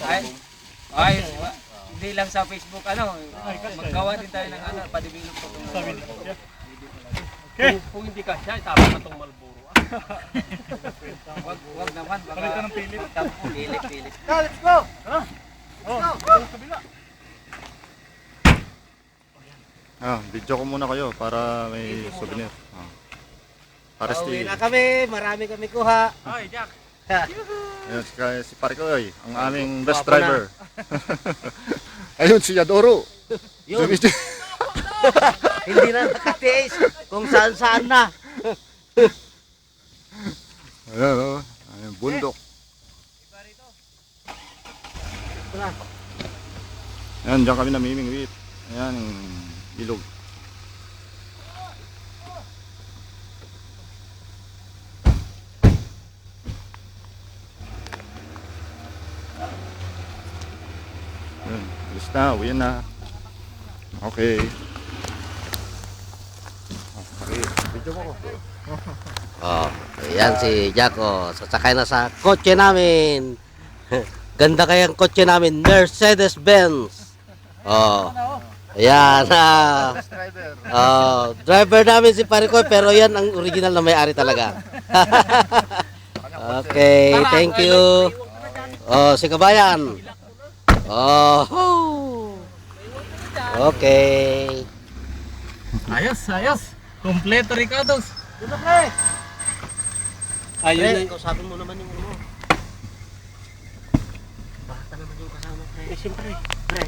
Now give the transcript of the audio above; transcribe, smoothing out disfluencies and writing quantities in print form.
Ay, hindi lang sa Facebook, maggawa din tayo ng pa-develop po. Okay. Kung hindi ka siya, itama na itong Marlboro. Wag naman, baka Palit ka ng pilit. pilit. Let's go! Kabila. Video ko muna kayo para may souvenir. Para Pauwi na kami, marami kami kuha. Ay, Jack. Ayun, si Parikoy, ang aming best Gwapo driver. Ayun, si Yadoro. Yun, hindi na nakatiis kung saan-saan na. Ayan, ayun, bundok. Ayan, dyan kami namimingwit. Ayan, yung ilog. Ayan, alis na, uwi na. Okay. Okay, video mo ko. Oh, ayan si Jaco. Sasakay na sa kotse namin. Ganda kayang kotse namin, Mercedes-Benz. Oh. Ayan. Driver namin si Parikoy pero yan ang original na may-ari talaga. Okay, thank you. Oh, si Kabayan. Oh. Okay. Ayos. Kompleto, Ricardos. Ayun na. Kausapin mo naman yung ano. Baka naman yung kasama. Eh, siyempre.